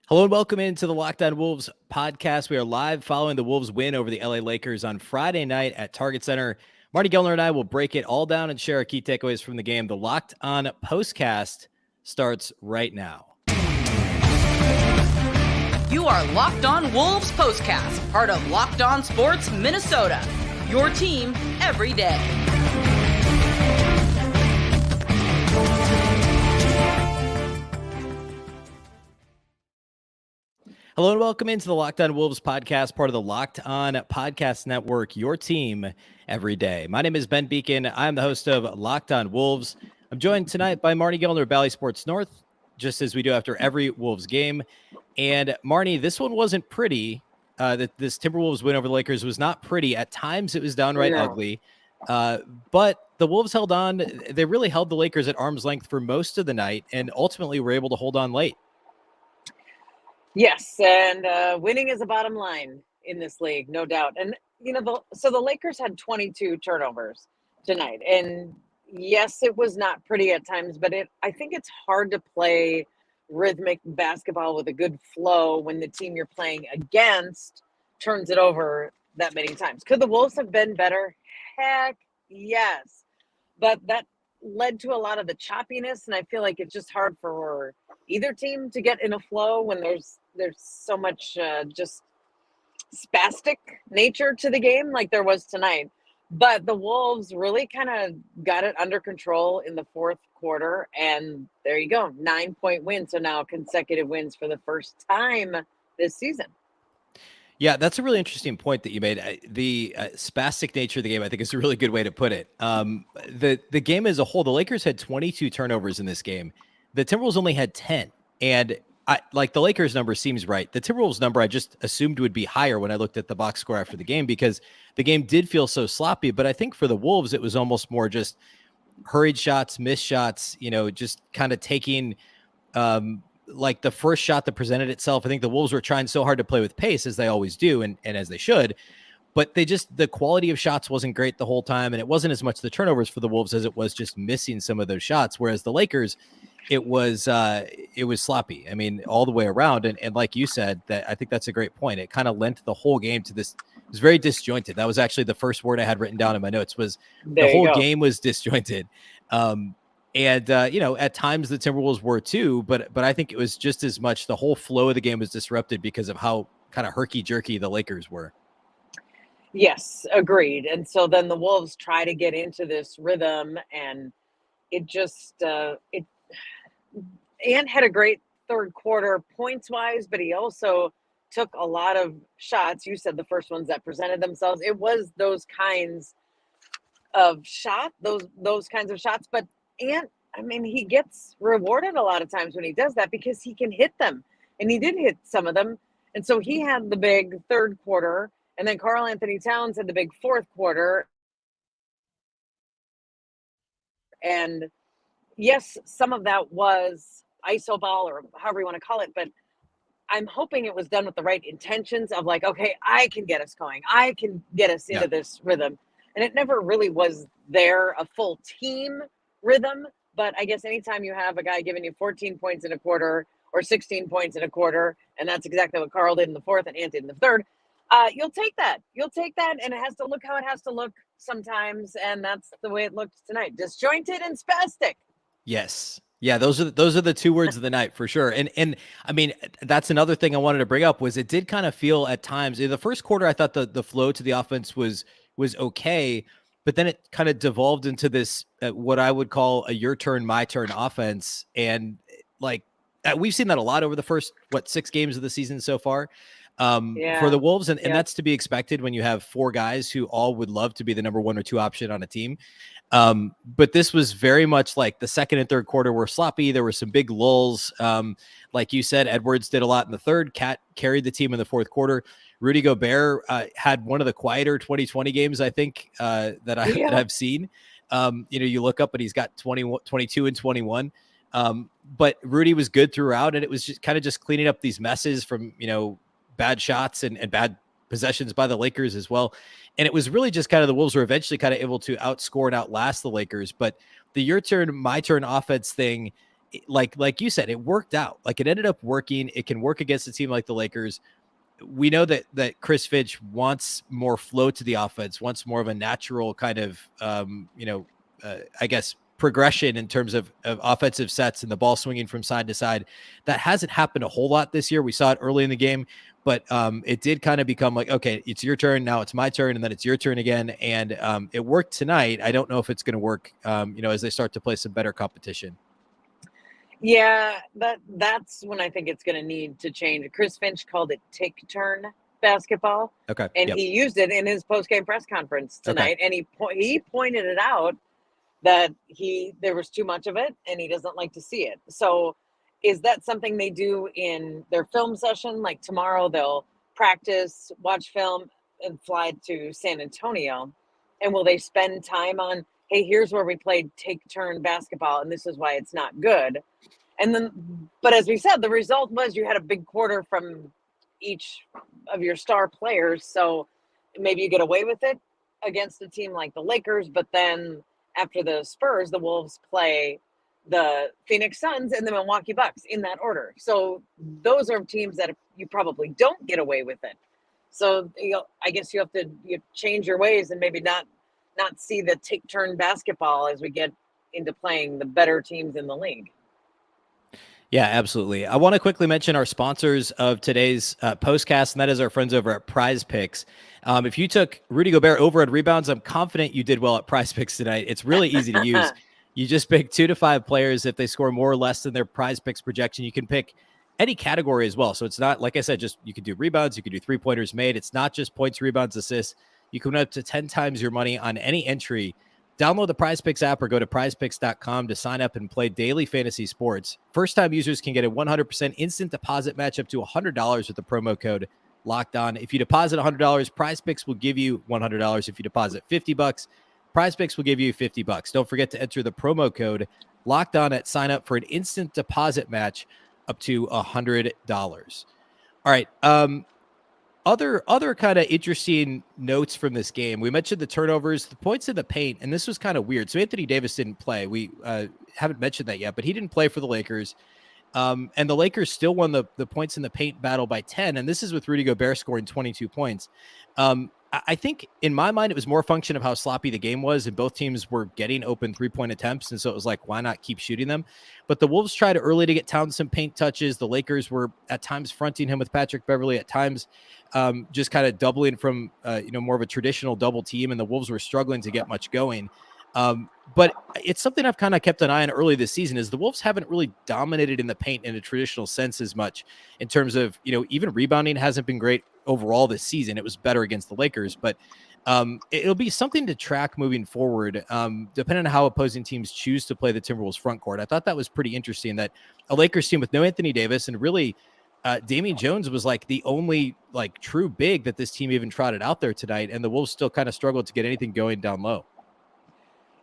Hello and welcome into the Locked On Wolves podcast. We are live following the Wolves win over the LA Lakers on Friday night at Target Center. Marty Gellner and I will break it all down and share our key takeaways from the game. The Locked On POSTCAST starts right now. You are Locked On Wolves POSTCAST, part of Locked On Sports Minnesota. Your team every day. Hello and welcome into the Locked On Wolves podcast, part of the Locked On Podcast Network, your team every day. My name is Ben Beacon. I'm the host of Locked On Wolves. I'm joined tonight by Marty Gellner of Bally Sports North, just as we do after every Wolves game. And Marty, this one wasn't pretty. This Timberwolves win over the Lakers was not pretty. At times it was downright ugly. But the Wolves held on. They really held the Lakers at arm's length for most of the night and ultimately were able to hold on late. Yes, and winning is a bottom line in this league, no doubt. And, so the Lakers had 22 turnovers tonight. And, yes, it was not pretty at times, but I think it's hard to play rhythmic basketball with a good flow when the team you're playing against turns it over that many times. Could the Wolves have been better? Heck, yes. But that led to a lot of the choppiness, and I feel like it's just hard for either team to get in a flow when there's so much just spastic nature to the game like there was tonight. But the Wolves really kind of got it under control in the fourth quarter, and there you go, 9-point win. So now consecutive wins for the first time this season. Yeah, that's a really interesting point that you made. The spastic nature of the game, I think, is a really good way to put it. The game as a whole, the Lakers had 22 turnovers in this game. The Timberwolves only had 10. And the Lakers number seems right. The Timberwolves number I just assumed would be higher when I looked at the box score after the game because the game did feel so sloppy. But I think for the Wolves, it was almost more just hurried shots, missed shots, just kind of taking like the first shot that presented itself. I think the Wolves were trying so hard to play with pace, as they always do, and as they should. But the quality of shots wasn't great the whole time, and it wasn't as much the turnovers for the Wolves as it was just missing some of those shots. Whereas the Lakers, it was sloppy. I mean, all the way around. And like you said, that I think that's a great point. It kind of lent the whole game to this. It was very disjointed. That was actually the first word I had written down in my notes was the whole game was disjointed. At times the Timberwolves were too, but I think it was just as much the whole flow of the game was disrupted because of how kind of herky-jerky the Lakers were. Yes, agreed. And so then the Wolves try to get into this rhythm, and it just Ant had a great third quarter points-wise, but he also took a lot of shots. You said the first ones that presented themselves. It was those kinds of those kinds of shots. But Ant, I mean, he gets rewarded a lot of times when he does that because he can hit them. And he did hit some of them. And so he had the big third quarter. And then Karl-Anthony Towns had the big fourth quarter. And yes, some of that was iso ball or however you want to call it, but I'm hoping it was done with the right intentions of like, okay, I can get us going. I can get us into this rhythm. And it never really was there, a full team rhythm. But I guess anytime you have a guy giving you 14 points in a quarter or 16 points in a quarter, and that's exactly what Karl did in the fourth and Ant did in the third, you'll take that. You'll take that, and it has to look how it has to look sometimes, and that's the way it looked tonight. Disjointed and spastic. Yes. Yeah, those are the two words of the night for sure. And I mean, that's another thing I wanted to bring up was it did kind of feel at times in the first quarter, I thought the flow to the offense was okay, but then it kind of devolved into this what I would call a your turn, my turn offense. And like we've seen that a lot over the first 6 games of the season so far. For the Wolves, and that's to be expected when you have 4 guys who all would love to be the number 1 or 2 option on a team. But this was very much like the second and third quarter were sloppy. There were some big lulls. Like you said, Edwards did a lot in the third. Cat carried the team in the fourth quarter. Rudy Gobert had one of the quieter 2020 games, I think, that I've seen. You look up and he's got 22 and 21. But Rudy was good throughout, and it was just kind of just cleaning up these messes from, bad shots and bad possessions by the Lakers as well. And it was really just kind of the Wolves were eventually kind of able to outscore and outlast the Lakers. But the your turn, my turn offense thing, like you said, it worked out. Like it ended up working. It can work against a team like the Lakers. We know that Chris Finch wants more flow to the offense, wants more of a natural kind of, I guess, progression in terms of offensive sets and the ball swinging from side to side. That hasn't happened a whole lot this year. We saw it early in the game, but it did kind of become like, okay, it's your turn. Now it's my turn. And then it's your turn again. And it worked tonight. I don't know if it's going to work, as they start to play some better competition. Yeah, that's when I think it's going to need to change. Chris Finch called it take turn basketball. Okay. And he used it in his post-game press conference tonight. And he pointed it out that there was too much of it and he doesn't like to see it. So is that something they do in their film session? Like tomorrow they'll practice, watch film, and fly to San Antonio. And will they spend time on, hey, here's where we played take turn basketball and this is why it's not good. And then, but as we said, the result was you had a big quarter from each of your star players. So maybe you get away with it against a team like the Lakers, but then after the Spurs, the Wolves play the Phoenix Suns and the Milwaukee Bucks in that order. So those are teams that you probably don't get away with it. So I guess you have to change your ways and maybe not see the take turn basketball as we get into playing the better teams in the league. Yeah, absolutely. I want to quickly mention our sponsors of today's postcast, and that is our friends over at Prize Picks. If you took Rudy Gobert over at rebounds, I'm confident you did well at Prize Picks tonight. It's really easy to use. You just pick 2 to 5 players. If they score more or less than their Prize Picks projection, you can pick any category as well. So it's not, like I said, just you can do rebounds, you can do 3-pointers made. It's not just points, rebounds, assists. You can win up to 10 times your money on any entry. Download the Prize Picks app or go to prizepicks.com to sign up and play daily fantasy sports. First-time users can get a 100% instant deposit match up to $100 with the promo code Locked On. If you deposit $100, Prize Picks will give you $100. If you deposit $50, Prize Picks will give you $50. Don't forget to enter the promo code Locked On at sign up for an instant deposit match up to $100. All right. Other kind of interesting notes from this game. We mentioned the turnovers, the points in the paint, and this was kind of weird. So Anthony Davis didn't play. We haven't mentioned that yet, but he didn't play for the Lakers. And the Lakers still won the points in the paint battle by 10. And this is with Rudy Gobert scoring 22 points. I think in my mind, it was more a function of how sloppy the game was, and both teams were getting open 3-point attempts. And so it was like, why not keep shooting them? But the Wolves tried early to get Towns some paint touches. The Lakers were at times fronting him with Patrick Beverley, at times just kind of doubling from, more of a traditional double team. And the Wolves were struggling to get much going. But it's something I've kind of kept an eye on early this season is the Wolves haven't really dominated in the paint in a traditional sense as much in terms of, even rebounding hasn't been great overall this season. It was better against the Lakers, but it'll be something to track moving forward, depending on how opposing teams choose to play the Timberwolves front court. I thought that was pretty interesting that a Lakers team with no Anthony Davis and really Damian Jones was like the only like true big that this team even trotted out there tonight. And the Wolves still kind of struggled to get anything going down low.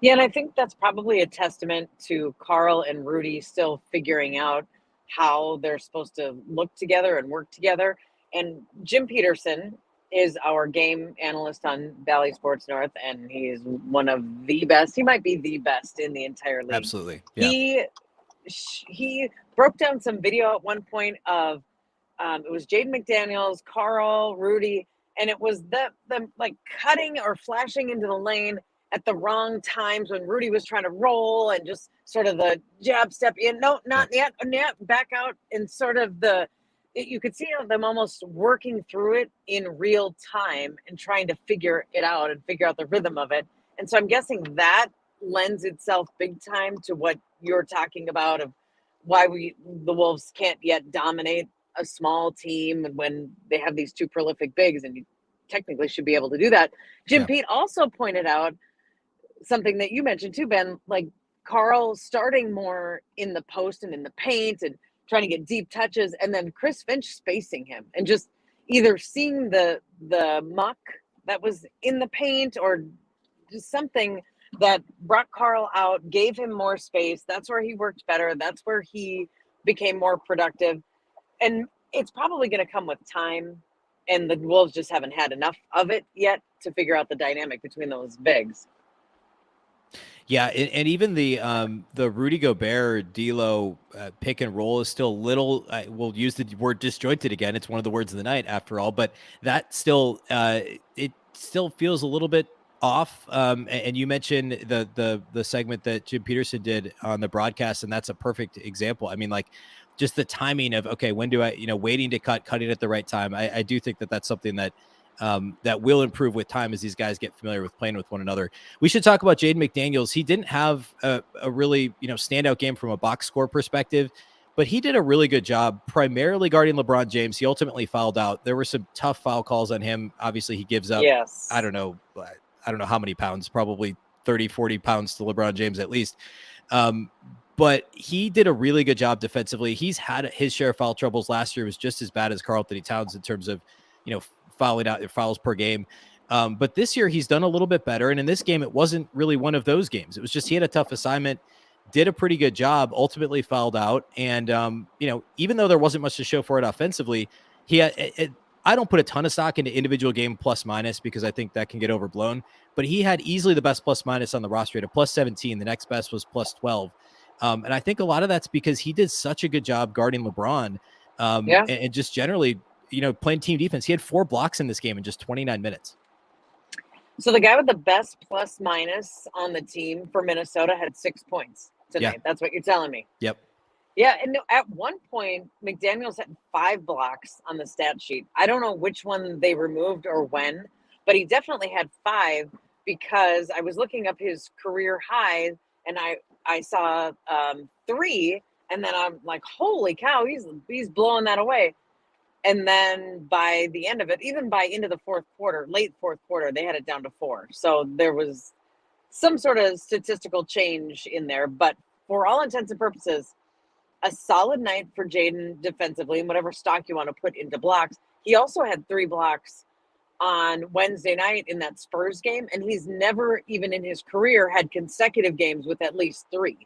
Yeah, and I think that's probably a testament to Karl and Rudy still figuring out how they're supposed to look together and work together. And Jim Peterson is our game analyst on Valley Sports North, and he is one of the best. He might be the best in the entire league. Absolutely. Yeah. He broke down some video at one point of it was Jaden McDaniels, Karl, Rudy, and it was them like cutting or flashing into the lane at the wrong times when Rudy was trying to roll and just sort of the jab step in. No, not yet. Back out, and sort of you could see them almost working through it in real time and trying to figure it out and figure out the rhythm of it. And so I'm guessing that lends itself big time to what you're talking about of why the Wolves can't yet dominate a small team and when they have these two prolific bigs, and you technically should be able to do that. Jim Pete also pointed out something that you mentioned too, Ben, like Karl starting more in the post and in the paint and trying to get deep touches, and then Chris Finch spacing him and just either seeing the muck that was in the paint or just something that brought Karl out, gave him more space. That's where he worked better. That's where he became more productive. And it's probably going to come with time, and the Wolves just haven't had enough of it yet to figure out the dynamic between those bigs. Yeah, and even the Rudy Gobert D'Lo pick and roll is still little. We'll use the word disjointed again. It's one of the words of the night, after all. But that still it still feels a little bit off. And you mentioned the segment that Jim Peterson did on the broadcast, and that's a perfect example. I mean, like, just the timing of, okay, when do I, waiting to cutting at the right time. I do think that that's something that that will improve with time as these guys get familiar with playing with one another. We should talk about Jaden McDaniels. He didn't have a really, standout game from a box score perspective, but he did a really good job primarily guarding LeBron James. He ultimately fouled out. There were some tough foul calls on him. Obviously, he gives up, Yes. I don't know how many pounds, probably 30, 40 pounds to LeBron James at least. But he did a really good job defensively. He's had his share of foul troubles. Last year was just as bad as Karl-Anthony Towns in terms of, fouling out fouls per game. But this year he's done a little bit better. And in this game, it wasn't really one of those games. It was just, he had a tough assignment, did a pretty good job, ultimately fouled out. And, even though there wasn't much to show for it offensively, I don't put a ton of stock into individual game plus minus because I think that can get overblown, but he had easily the best plus minus on the roster at a plus 17. The next best was plus 12. And I think a lot of that's because he did such a good job guarding LeBron. And just generally, playing team defense. He had 4 blocks in this game in just 29 minutes. So the guy with the best plus minus on the team for Minnesota had 6 points tonight. Yeah. That's what you're telling me. Yep. Yeah, and at one point, McDaniels had 5 blocks on the stat sheet. I don't know which one they removed or when, but he definitely had 5 because I was looking up his career high, and I saw 3, and then I'm like, holy cow, he's blowing that away. And then by the end of it, even by into the late fourth quarter, they had it down to 4. So there was some sort of statistical change in there. But for all intents and purposes, a solid night for Jaden defensively, and whatever stock you want to put into blocks. He also had 3 blocks on Wednesday night in that Spurs game, and he's never, even in his career, had consecutive games with at least 3.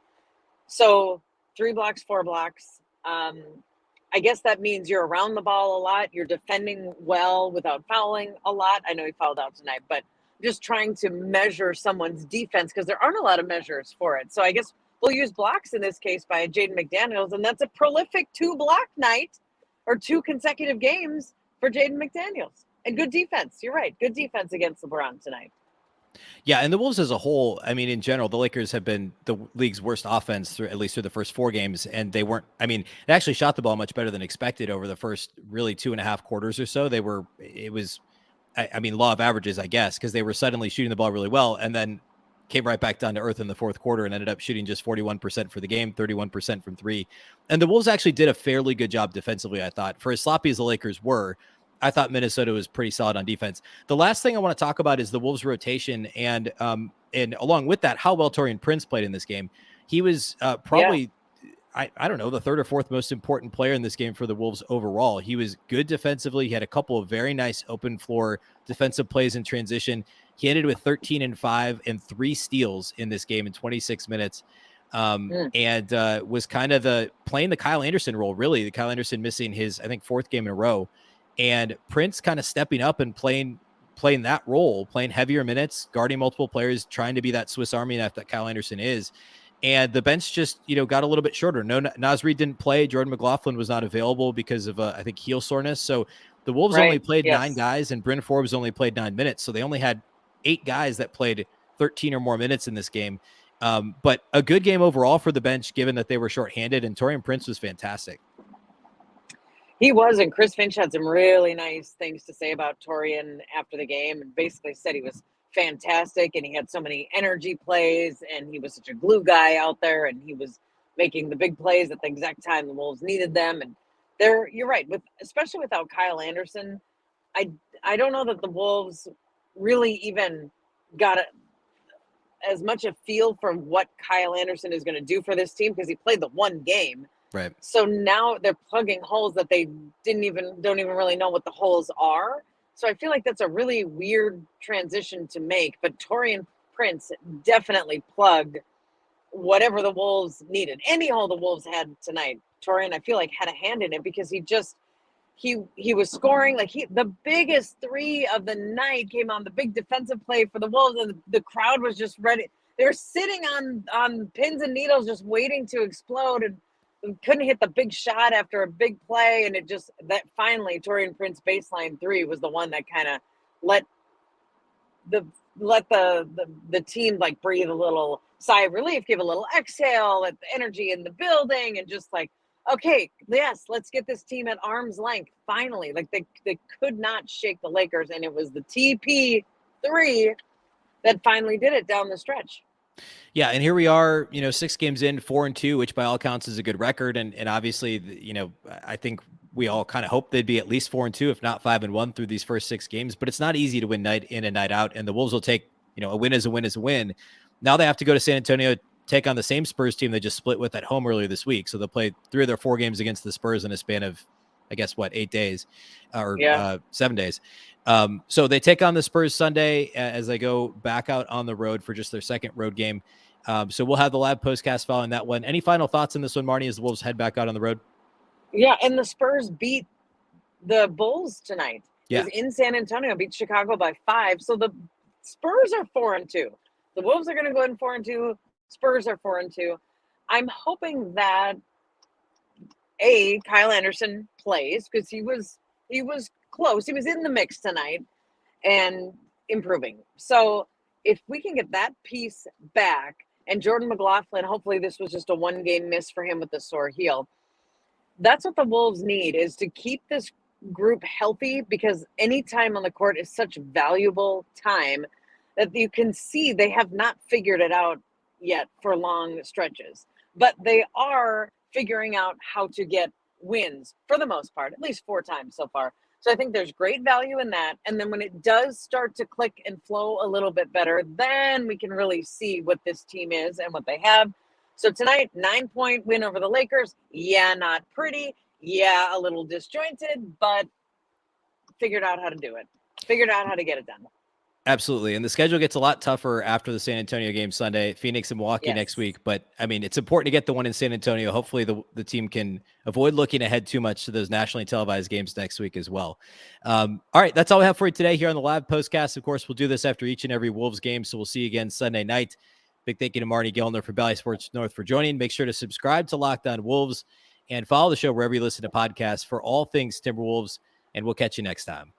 So 3 blocks, 4 blocks. I guess that means you're around the ball a lot. You're defending well without fouling a lot. I know he fouled out tonight, but just trying to measure someone's defense because there aren't a lot of measures for it. So I guess we'll use blocks in this case by Jaden McDaniels, and that's a prolific 2-block night or 2 consecutive games for Jaden McDaniels. And good defense. You're right. Good defense against LeBron tonight. Yeah, and the Wolves as a whole, I mean, in general, the Lakers have been the league's worst offense at least through the first 4 games, and they actually shot the ball much better than expected over the first really 2.5 quarters or so. Law of averages, I guess, because they were suddenly shooting the ball really well, and then came right back down to earth in the fourth quarter and ended up shooting just 41% for the game, 31% from 3. And the Wolves actually did a fairly good job defensively, I thought. For as sloppy as the Lakers were, I thought Minnesota was pretty solid on defense. The last thing I want to talk about is the Wolves rotation. And along with that, how well Taurean Prince played in this game. He was probably, I don't know, the 3rd or 4th most important player in this game for the Wolves overall. He was good defensively. He had a couple of very nice open floor defensive plays in transition. He ended with 13 and 5 and 3 steals in this game in 26 minutes. And was kind of playing the Kyle Anderson role, really. The Kyle Anderson missing his, I think, 4th game in a row. And Prince kind of stepping up and playing that role, playing heavier minutes, guarding multiple players, trying to be that Swiss Army knife that Kyle Anderson is. And the bench just, got a little bit shorter. No, Naz Reid didn't play. Jordan McLaughlin was not available because of, I think, heel soreness. So the Wolves only played 9 guys, and Bryn Forbes only played 9 minutes. So they only had 8 guys that played 13 or more minutes in this game. But a good game overall for the bench, given that they were shorthanded, and Taurean Prince was fantastic. He was, and Chris Finch had some really nice things to say about Taurean after the game, and basically said he was fantastic, and he had so many energy plays, and he was such a glue guy out there, and he was making the big plays at the exact time the Wolves needed them. And you're right, especially without Kyle Anderson, I don't know that the Wolves really even got as much a feel for what Kyle Anderson is going to do for this team because he played the 1 game. Right. So now they're plugging holes that they don't even really know what the holes are. So I feel like that's a really weird transition to make. But Taurean Prince definitely plugged whatever the Wolves needed. Any hole the Wolves had tonight, Taurean, I feel like, had a hand in it because he was scoring. Like the biggest 3 of the night came on the big defensive play for the Wolves, and the crowd was just ready. They're sitting on pins and needles, just waiting to explode, and couldn't hit the big shot after a big play. And it just that finally Torian Prince baseline three was the one that kind of let the team like breathe a little sigh of relief, give a little exhale, let the energy in the building, and just like, okay, yes, let's get this team at arm's length finally. Like they could not shake the Lakers, and it was the TP3 that finally did it down the stretch. Yeah, and here we are, 6 games in, 4-2, which by all counts is a good record, and obviously, I think we all kind of hope they'd be at least 4-2, if not 5-1 through these first 6 games. But it's not easy to win night in and night out, and the Wolves will take, a win is a win is a win. Now they have to go to San Antonio, take on the same Spurs team they just split with at home earlier this week. So they'll play 3 of their 4 games against the Spurs in a span of, I guess, 8 days or 7 days. So they take on the Spurs Sunday as they go back out on the road for just their second road game. So we'll have the live postcast following that one. Any final thoughts on this one, Marnie, as the Wolves head back out on the road? Yeah, and the Spurs beat the Bulls tonight. Yeah. It was in San Antonio, beat Chicago by 5. So the Spurs are 4-2. The Wolves are going to go in 4-2. Spurs are 4-2. I'm hoping that Kyle Anderson plays, because he was close. He was in the mix tonight and improving. So if we can get that piece back, and Jordan McLaughlin, hopefully this was just a 1-game miss for him with the sore heel. That's what the Wolves need, is to keep this group healthy, because any time on the court is such valuable time that you can see they have not figured it out yet for long stretches. But they are figuring out how to get wins for the most part, at least 4 times so far. So I think there's great value in that. And then when it does start to click and flow a little bit better, then we can really see what this team is and what they have. So tonight, 9-point win over the Lakers. Yeah, not pretty. Yeah, a little disjointed, but figured out how to do it. Figured out how to get it done. Absolutely. And the schedule gets a lot tougher after the San Antonio game Sunday, Phoenix and Milwaukee next week. But I mean, it's important to get the one in San Antonio. Hopefully the team can avoid looking ahead too much to those nationally televised games next week as well. All right. That's all we have for you today here on the live postcast. Of course, we'll do this after each and every Wolves game. So we'll see you again Sunday night. Big thank you to Marnie Gellner for Bally Sports North for joining. Make sure to subscribe to Locked On Wolves and follow the show wherever you listen to podcasts for all things Timberwolves. And we'll catch you next time.